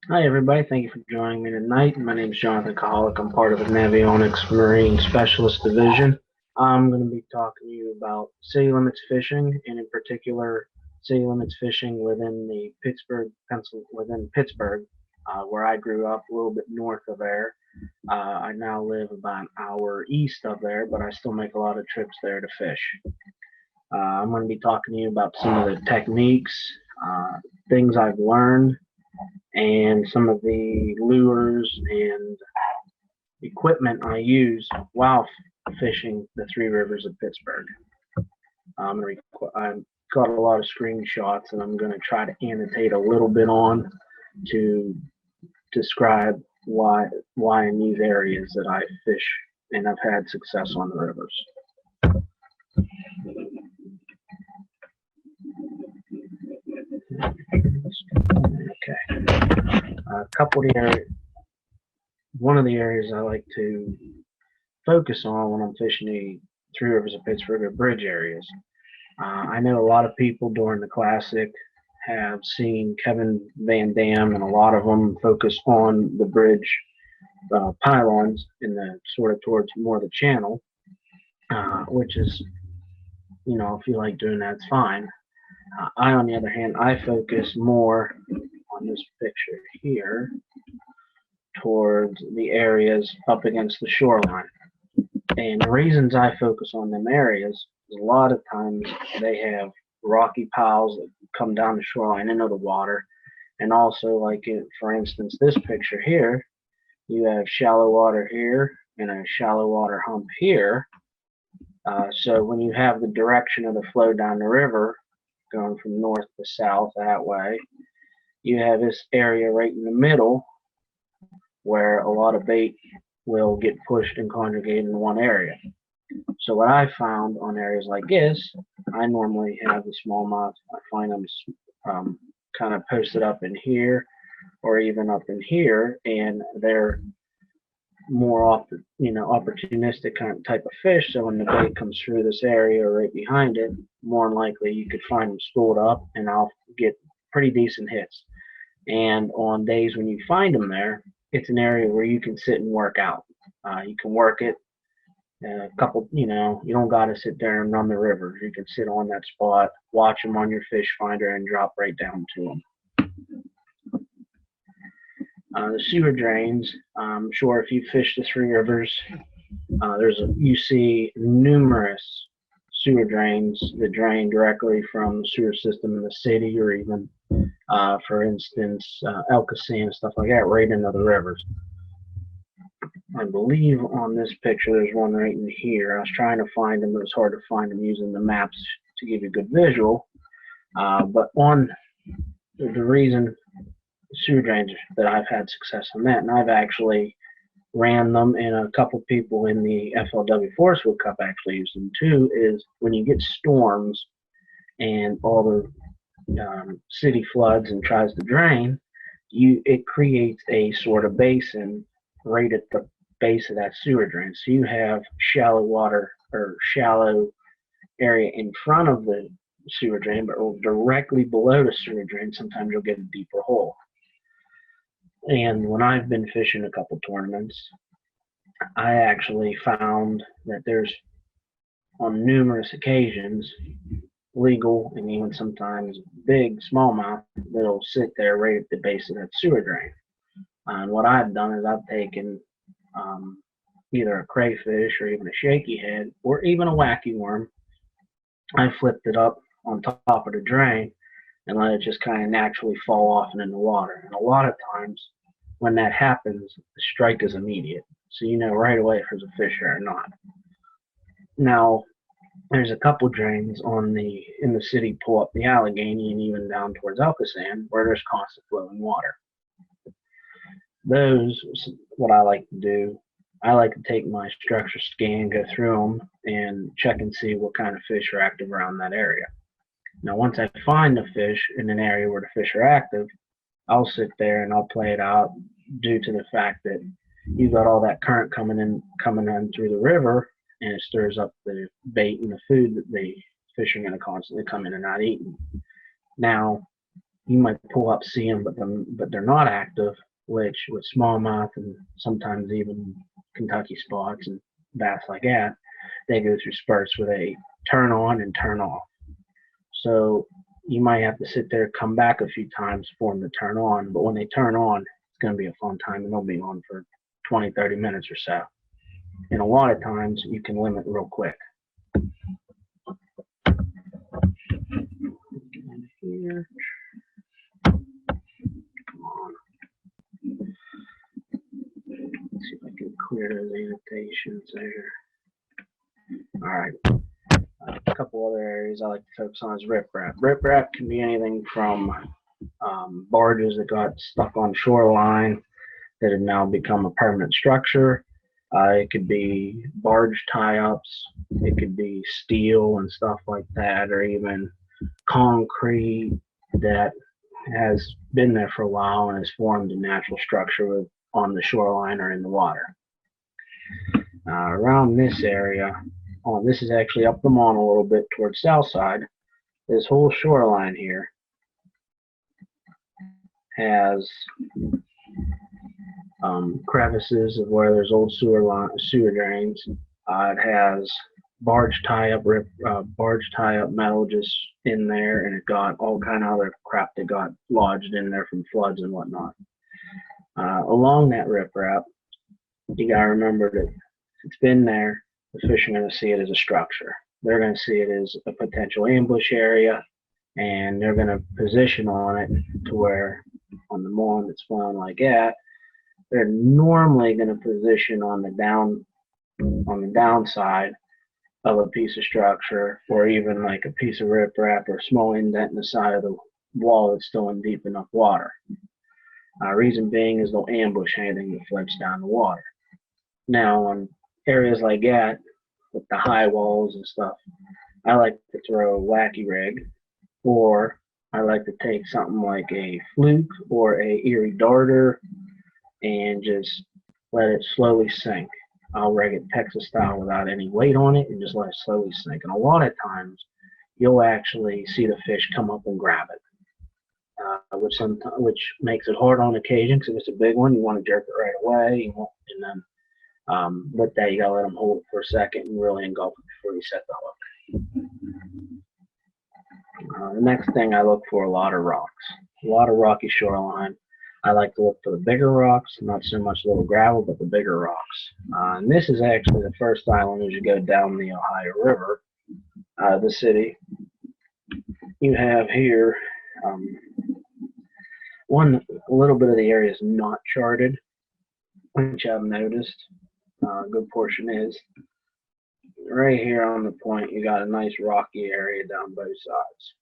Hi, everybody. Thank you for joining me tonight. My name is Jonathan Coholich. I'm part of the Navionics Marine Specialist Division. I'm going to be talking to you about city limits fishing, and in particular, city limits fishing within the Pittsburgh, where I grew up, a little bit north of there. I now live about an hour east of there, but I still make a lot of trips there to fish. I'm going to be talking to you about some of the techniques, uh, things I've learned, and some of the lures and equipment I use while fishing the Three Rivers of Pittsburgh. I've got a lot of screenshots, and I'm going to try to annotate a little bit on to describe why in these areas that I fish and I've had success on the rivers. Okay, a couple of the areas. One of the areas I like to focus on when I'm fishing the Three Rivers of Pittsburgh are bridge areas. I know a lot of people during the Classic have seen Kevin Van Dam, and a lot of them focus on the bridge pylons in the sort of towards more the channel, which is, if you like doing that, it's fine. On the other hand, I focus more on this picture here towards the areas up against the shoreline. And the reasons I focus on them areas is a lot of times they have rocky piles that come down the shoreline into the water. And also, for instance, this picture here, you have shallow water here and a shallow water hump here. So when you have the direction of the flow down the river going from north to south that way, you have this area right in the middle where a lot of bait will get pushed and conjugated in one area. So what I found on areas like this, I normally have the smallmouth. I find them kind of posted up in here or even up in here, and they're more often, opportunistic kind of type of fish. So when the bait comes through this area or right behind it, more than likely you could find them spooled up, and I'll get pretty decent hits. And on days when you find them there, it's an area where you can sit and work out. You can work it a couple, you don't got to sit there and run the rivers. You can sit on that spot, watch them on your fish finder, and drop right down to them. The sewer drains, I'm sure if you fish the Three Rivers, you see numerous sewer drains that drain directly from the sewer system in the city, or even, for instance, El Casan, stuff like that, right into the rivers. I believe on this picture there's one right in here. I was trying to find them, but it's hard to find them using the maps to give you a good visual. But on the reason sewer drains that I've had success on that, and I've actually ran them, and a couple people in the FLW Forestwood Cup actually used them too, is when you get storms and all the city floods and tries to drain, it creates a sort of basin right at the base of that sewer drain. So you have shallow water or shallow area in front of the sewer drain, but directly below the sewer drain, sometimes you'll get a deeper hole. And when I've been fishing a couple tournaments, I actually found that there's, on numerous occasions, legal and even sometimes big smallmouth that'll sit there right at the base of that sewer drain. And what I've done is I've taken either a crayfish or even a shaky head or even a wacky worm. I flipped it up on top of the drain and let it just kind of naturally fall off and in the water. And a lot of times when that happens, the strike is immediate. So you know right away if there's a fish there or not. Now, there's a couple drains in the city pull up the Allegheny and even down towards El Casan where there's constant flowing water. Those, what I like to do, I like to take my structure scan, go through them, and check and see what kind of fish are active around that area. Now, once I find the fish in an area where the fish are active, I'll sit there and I'll play it out due to the fact that you've got all that current coming in through the river, and it stirs up the bait and the food that the fish are going to constantly come in and not eating. Now, you might pull up, see them, but they're not active, which with smallmouth and sometimes even Kentucky spots and bass like that, they go through spurts where they turn on and turn off. So you might have to sit there, come back a few times for them to turn on, but when they turn on, it's going to be a fun time, and they'll be on for 20, 30 minutes or so. And a lot of times you can limit real quick. Here. Come on. Let's see if I can clear those annotations there. All right. A couple other areas I like to focus on is riprap. Riprap can be anything from barges that got stuck on shoreline that have now become a permanent structure. It could be barge tie-ups. It could be steel and stuff like that, or even concrete that has been there for a while and has formed a natural structure on the shoreline or in the water. Around this area, this is actually up the Mon a little bit towards south side. This whole shoreline here has crevices of where there's old sewer drains. It has barge tie-up metal just in there, and it got all kind of other crap that got lodged in there from floods and whatnot. Along that riprap, you gotta remember that if it's been there, the fish are going to see it as a structure. They're going to see it as a potential ambush area, and they're going to position on it to where on the Mon that's flowing like that, they're normally going to position on the downside of a piece of structure, or even like a piece of riprap or a small indent in the side of the wall that's still in deep enough water. Reason being is they'll ambush anything that floats down the water. Now, on areas like that, with the high walls and stuff, I like to throw a wacky rig, or I like to take something like a fluke or a Erie darter and just let it slowly sink. I'll rig it Texas style without any weight on it and just let it slowly sink. And a lot of times you'll actually see the fish come up and grab it, which makes it hard on occasion, because if it's a big one, you want to jerk it right away, and then with that, you gotta let them hold it for a second and really engulf it before you set the hook. The next thing I look for, a lot of rocks. A lot of rocky shoreline. I like to look for the bigger rocks, not so much little gravel, but the bigger rocks. And this is actually the first island as you go down the Ohio River, the city. You have here, a little bit of the area is not charted, which I've noticed. A good portion is right here on the point. You got a nice rocky area down both sides.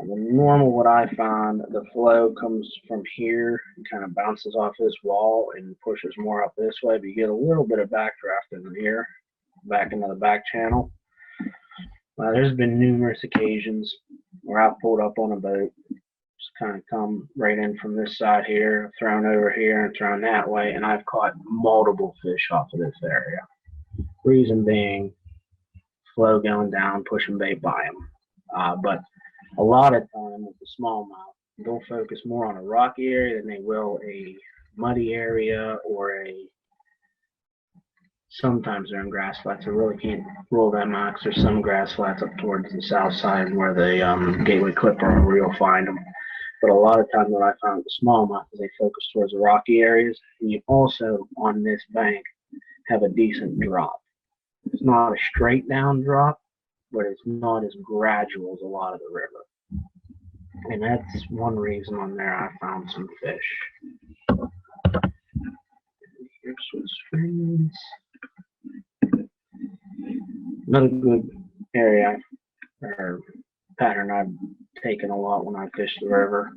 Normal, what I found, the flow comes from here and kind of bounces off this wall and pushes more up this way, but you get a little bit of backdraft in here, back into the back channel. There's been numerous occasions where I've pulled up on a boat, just kind of come right in from this side here, thrown over here and thrown that way, and I've caught multiple fish off of this area. Reason being, flow going down, pushing bait by them. But a lot of time with the smallmouth, they'll focus more on a rocky area than they will a muddy area, or sometimes they're in grass flats. I really can't rule them out, because there's some grass flats up towards the south side where the Gateway Clipper are where you'll find them. But a lot of times what I found with the smallmouth is they focus towards the rocky areas, and you also, on this bank, have a decent drop. It's not a straight down drop, but it's not as gradual as a lot of the river. And that's one reason on there I found some fish. Here's some strings. Another good area or pattern I've taken a lot when I fish the river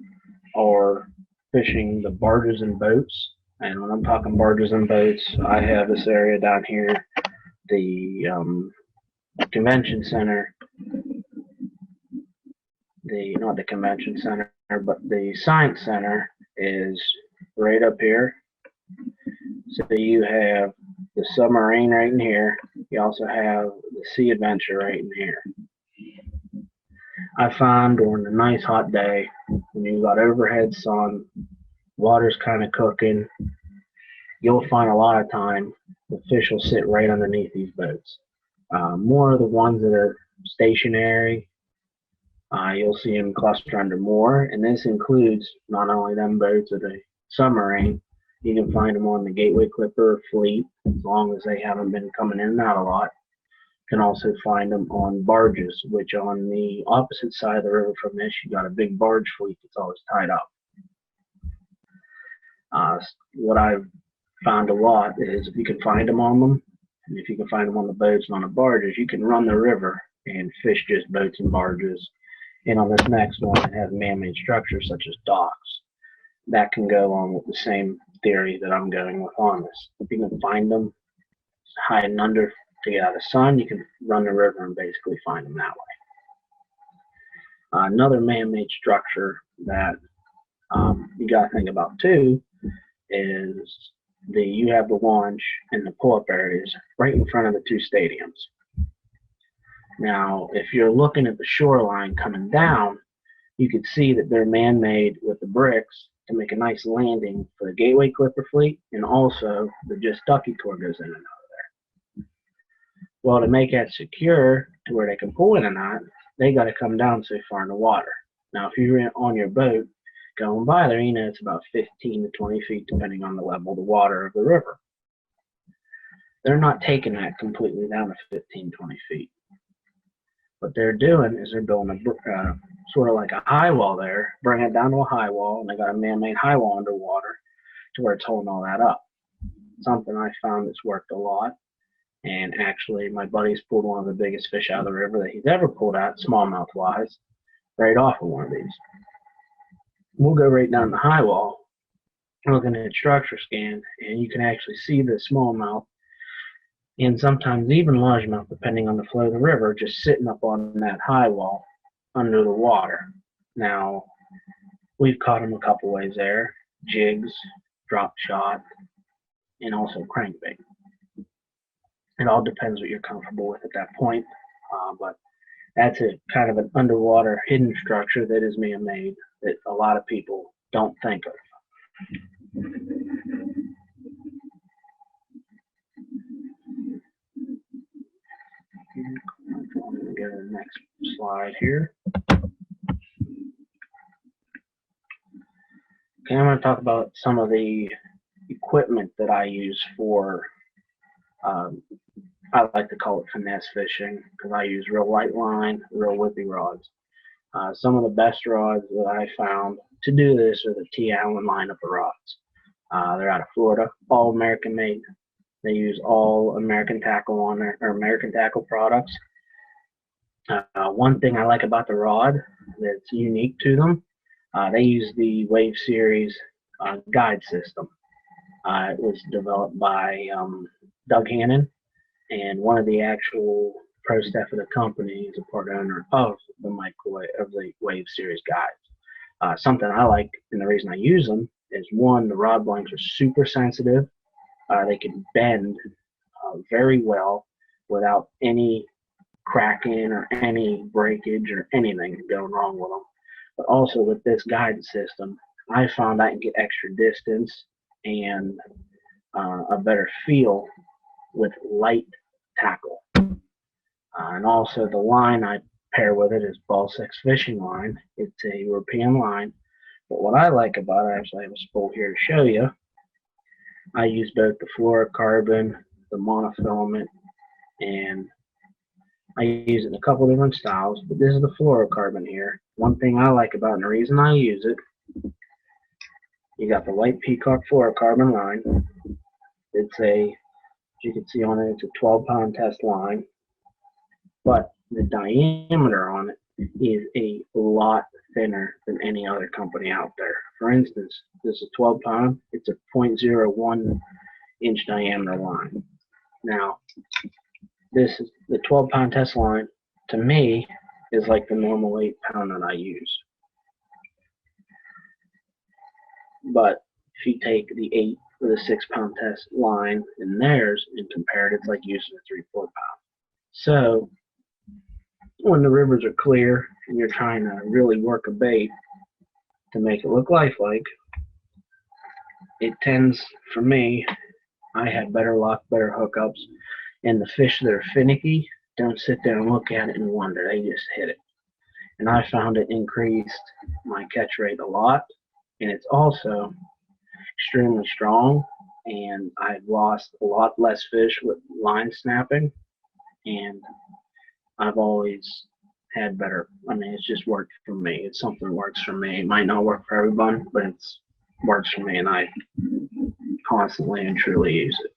are fishing the barges and boats. And when I'm talking barges and boats, I have this area down here, the convention center, not the convention center, but the science center is right up here. So you have the submarine right in here. You also have the Sea Adventure right in here. I find during a nice hot day, when you've got overhead sun, water's kind of cooking, you'll find a lot of time the fish will sit right underneath these boats. More of the ones that are stationary, you'll see them cluster under more, and this includes not only them boats of the submarine, you can find them on the Gateway Clipper fleet, as long as they haven't been coming in and out a lot. You can also find them on barges, which on the opposite side of the river from this, you got a big barge fleet that's always tied up. What I've found a lot is if you can find them on them, and if you can find them on the boats and on the barges, you can run the river and fish just boats and barges. And on this next one, it has man-made structures such as docks. That can go on with the same theory that I'm going with on this. If you can find them high and under to get out of the sun, you can run the river and basically find them that way. Another man-made structure that you got to think about too is you have the launch and the pull-up areas right in front of the two stadiums. Now, if you're looking at the shoreline coming down, you could see that they're man-made with the bricks to make a nice landing for the Gateway Clipper fleet, and also the Just Ducky tour goes in and out of there. Well, to make that secure to where they can pull in and out, they got to come down so far in the water. Now, if you're on your boat going by there, you know it's about 15 to 20 feet depending on the level of the water of the river. They're not taking that completely down to 15, 20 feet. What they're doing is they're building a sort of like a high wall there, bring it down to a high wall, and they got a man-made high wall underwater to where it's holding all that up. Something I found that's worked a lot, and actually my buddy's pulled one of the biggest fish out of the river that he's ever pulled out, smallmouth wise, right off of one of these. We'll go right down the high wall, looking at structure scan, and you can actually see the smallmouth and sometimes even largemouth, depending on the flow of the river, just sitting up on that high wall under the water. Now, we've caught them a couple ways there: jigs, drop shot, and also crankbait. It all depends what you're comfortable with at that point, but that's a kind of an underwater hidden structure that is man-made that a lot of people don't think of. I'm going to go to the next slide here. Okay, I'm going to talk about some of the equipment that I use for, I like to call it finesse fishing, because I use real light line, real whippy rods. Some of the best rods that I found to do this are the T. Allen lineup of rods. They're out of Florida, all American made. They use all American tackle on there, or American tackle products. One thing I like about the rod that's unique to them, they use the Wave Series guide system. It was developed by Doug Hannon, and one of the actual pro staff of the company is a part owner of the Wave Series guides. Something I like, and the reason I use them is, one, the rod blanks are super sensitive. They can bend very well without any cracking or any breakage or anything going wrong with them. But also with this guidance system, I found I can get extra distance and a better feel with light tackle. And also the line I pair with it is Ball 6 fishing line. It's a European line. But what I like about it, I actually have a spool here to show you. I use both the fluorocarbon, the monofilament, and I use it in a couple different styles, but this is the fluorocarbon here. One thing I like about it, and the reason I use it, you got the white peacock fluorocarbon line. It's a, as you can see on it, it's a 12-pound test line, but the diameter on it is a lot thinner than any other company out there. For instance, this is 12 pound, it's a 0.01 inch diameter line. Now, this is the 12-pound test line, to me, is like the normal 8-pound that I use. But if you take the 8 or the 6-pound test line in theirs and compare it, it's like using a 3-4 pound. So when the rivers are clear and you're trying to really work a bait to make it look lifelike, it tends, for me, I had better luck, better hookups, and the fish that are finicky don't sit there and look at it and wonder. They just hit it. And I found it increased my catch rate a lot, and it's also extremely strong, and I've lost a lot less fish with line snapping, and I've always had better. I mean, it's just worked for me. It's something that works for me. It might not work for everyone, but it works for me, and I constantly and truly use it.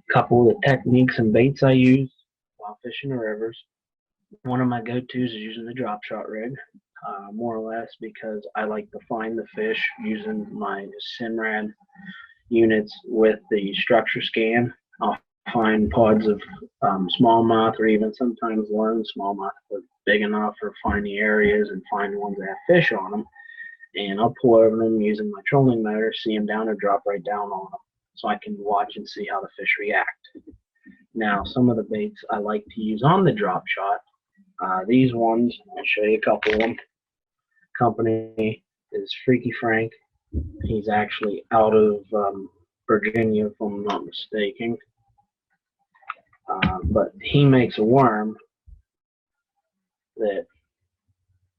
A couple of the techniques and baits I use while fishing the rivers. One of my go-tos is using the drop shot rig, more or less because I like to find the fish using my Simrad units with the structure scan. I'll find pods of smallmouth, or even sometimes learn smallmouth if they're big enough, or find the areas and find the ones that have fish on them. And I'll pull over them using my trolling motor, see them down, or drop right down on them, so I can watch and see how the fish react. Now, some of the baits I like to use on the drop shot, these ones, I'll show you a couple of them. Company is Freaky Frank. He's actually out of Virginia, if I'm not mistaken. But he makes a worm that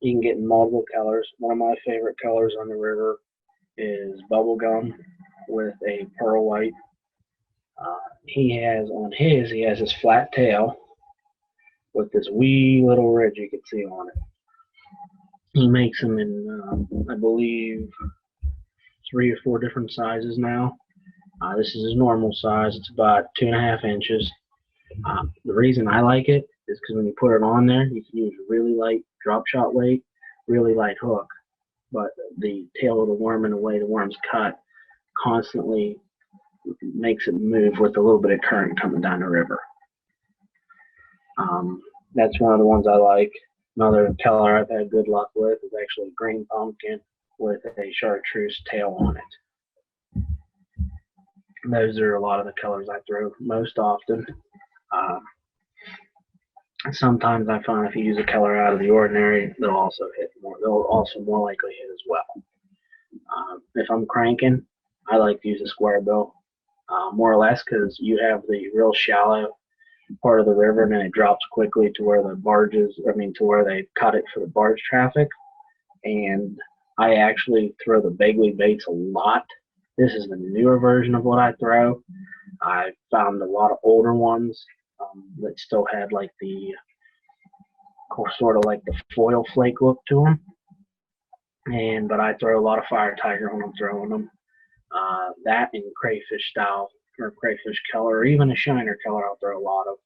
you can get in multiple colors. One of my favorite colors on the river is bubblegum with a pearl white. He has this flat tail with this wee little ridge you can see on it. He makes them in, I believe, 3 or 4 different sizes now. This is his normal size. It's about 2.5 inches. The reason I like it is because when you put it on there, you can use really light drop shot weight, really light hook, but the tail of the worm and the way the worm's cut constantly makes it move with a little bit of current coming down the river. That's one of the ones I like. Another color I've had good luck with is actually green pumpkin with a chartreuse tail on it. Those are a lot of the colors I throw most often. Sometimes I find if you use a color out of the ordinary, they'll also hit more. They'll also more likely hit as well. If I'm cranking, I like to use a square bill, more or less, because you have the real shallow part of the river, and then it drops quickly to where the barges, to where they cut it for the barge traffic. And I actually throw the Bagley baits a lot. This is the newer version of what I throw. I found a lot of older ones that still had like the sort of like the foil flake look to them. But I throw a lot of fire tiger when I'm throwing them. That and crayfish style, or crayfish color, or even a shiner color I'll throw a lot of.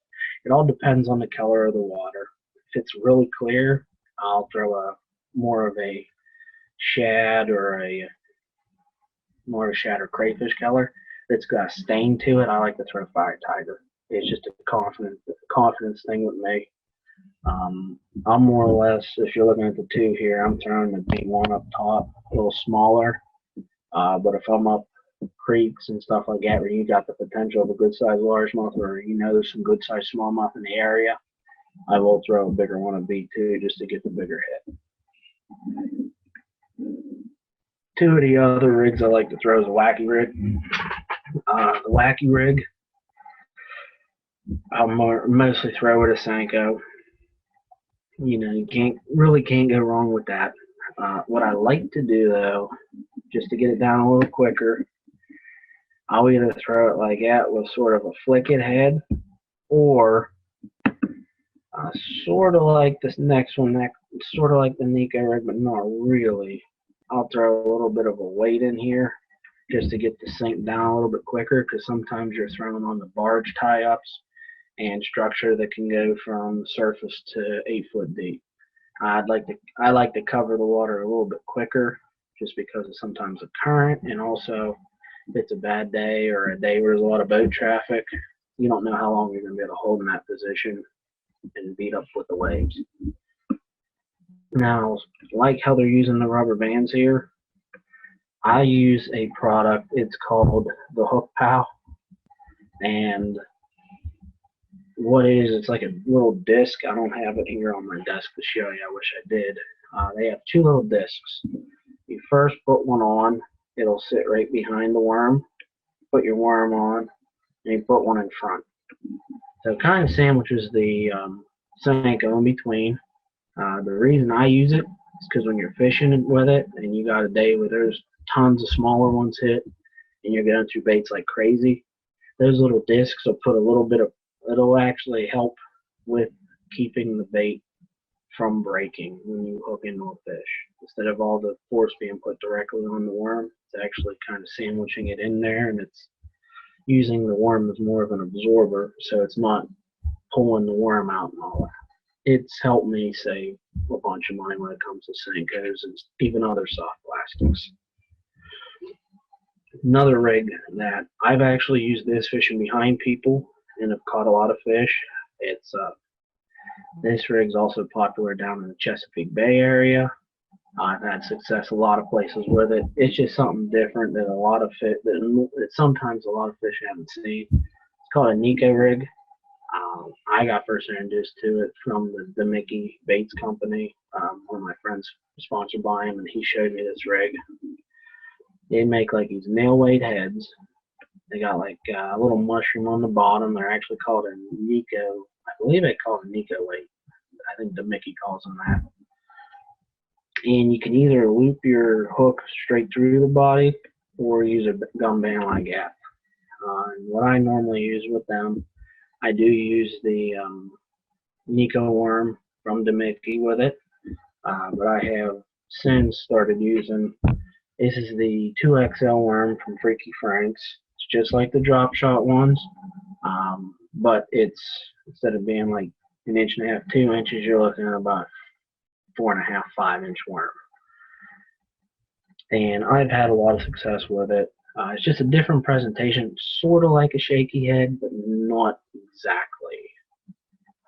It all depends on the color of the water. If it's really clear, I'll throw more of a shad or crayfish color. If it's got a stain to it, I like to throw fire tiger. It's just a confidence thing with me. I'm more or less, if you're looking at the two here, I'm throwing the B1 up top, a little smaller. But if I'm up creeks and stuff like that where you got the potential of a good sized largemouth, or there's some good sized smallmouth in the area, I will throw a bigger one, a B2, just to get the bigger hit. Two of the other rigs I like to throw is a wacky rig. The wacky rig, I'll mostly throw with a Senko. You can't go wrong with that. What I like to do though, just to get it down a little quicker, I'll either throw it like that with sort of a flick it head, or sort of like this next one, sort of like the Nico rig, but not really. I'll throw a little bit of a weight in here just to get the sink down a little bit quicker, because sometimes you're throwing on the barge tie-ups and structure that can go from surface to 8 foot deep. I like to cover the water a little bit quicker, just because of sometimes the current, and also if it's a bad day or a day where there's a lot of boat traffic, you don't know how long you're going to be able to hold in that position and beat up with the waves. Now, like how they're using the rubber bands here, I use a product, it's called the Hook Pal, and what it is, it's like a little disc. I don't have it here on my desk to show you. I wish I did. They have two little discs. You first put one on, it'll sit right behind the worm. Put your worm on, and you put one in front. So it kind of sandwiches the Senko in between. The reason I use it is because when you're fishing with it and you got a day where there's tons of smaller ones hit and you're going through baits like crazy, those little discs will put a little bit of, it'll actually help with keeping the bait from breaking when you hook into a fish. Instead of all the force being put directly on the worm, it's actually kind of sandwiching it in there, and it's using the worm as more of an absorber, so it's not pulling the worm out and all that. It's helped me save a bunch of money when it comes to Senkos and even other soft plastics. Another rig that I've actually used this fishing behind people and have caught a lot of fish. It's this rig's also popular down in the Chesapeake Bay area. I've had success a lot of places with it. It's just something different that a lot of fish that sometimes a lot of fish haven't seen. It's called a Nico rig. I got first introduced to it from the Mickey Baits Company. One of my friends was sponsored by him, and he showed me this rig. They make like these nail weight heads. They got like a little mushroom on the bottom. They're actually called a Nico. I believe they call it a Nico weight. I think the Mickey calls them that. And you can either loop your hook straight through the body or use a gum band like that. What I normally use with them, I do use the Nico worm from the Mickey with it, but I have since started using, this is the 2XL worm from Freaky Frank's. It's just like the drop shot ones, but it's, instead of being like 1.5 inches, 2 inches, you're looking at about 4.5, 5-inch worm. And I've had a lot of success with it. It's just a different presentation, sort of like a shaky head, but not exactly.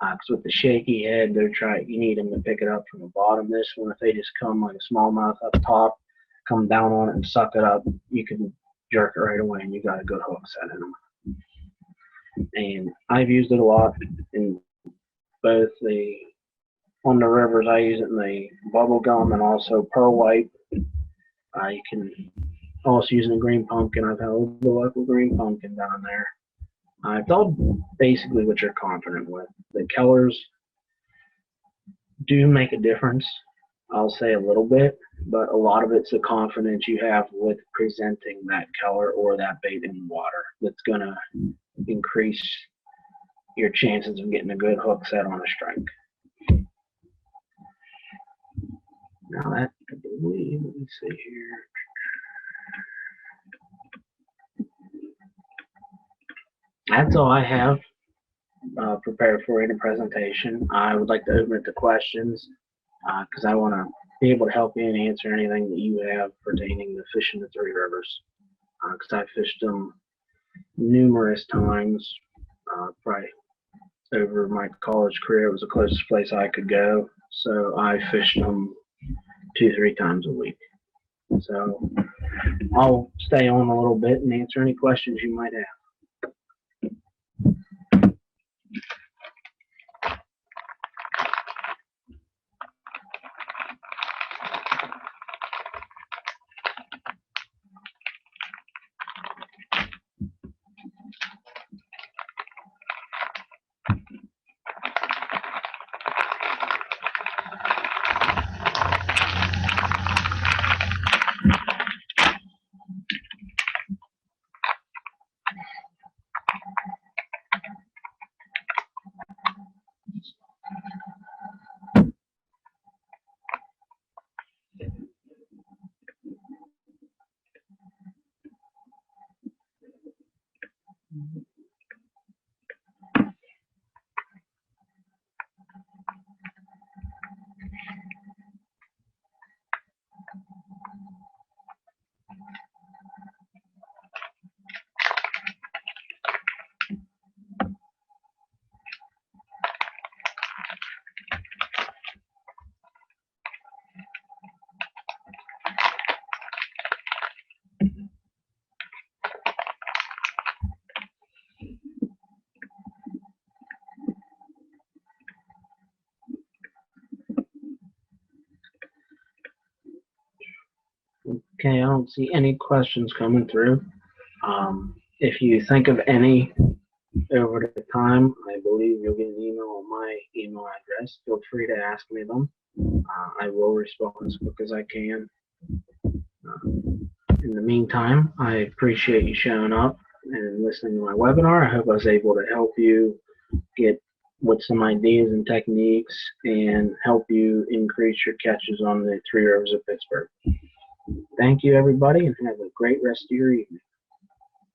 Because with the shaky head, you need them to pick it up from the bottom. This one, if they just come like a smallmouth up top, come down on it and suck it up, you can jerk it right away, and you got a good hook set in them. And I've used it a lot in both on the rivers. I use it in the bubble gum and also pearl white. You can also use it in green pumpkin. I've had a little bit of luck with green pumpkin down there. It's all basically what you're confident with. The colors do make a difference. I'll say a little bit, but a lot of it's the confidence you have with presenting that color or that bait in water that's going to increase your chances of getting a good hook set on a strike. Now that, I believe, let me see here. That's all I have prepared for in a presentation. I would like to open it to questions because I want to be able to help you and answer anything that you have pertaining to fishing the Three Rivers. Because I've fished them numerous times, probably over my college career. It was the closest place I could go, so I fished them 2-3 times a week. So I'll stay on a little bit and answer any questions you might have. Okay, I don't see any questions coming through. If you think of any over the time, I believe you'll get an email on my email address. Feel free to ask me them. I will respond as quick as I can. In the meantime, I appreciate you showing up and listening to my webinar. I hope I was able to help you get with some ideas and techniques and help you increase your catches on the Three Rivers of Pittsburgh. Thank you, everybody, and have a great rest of your evening.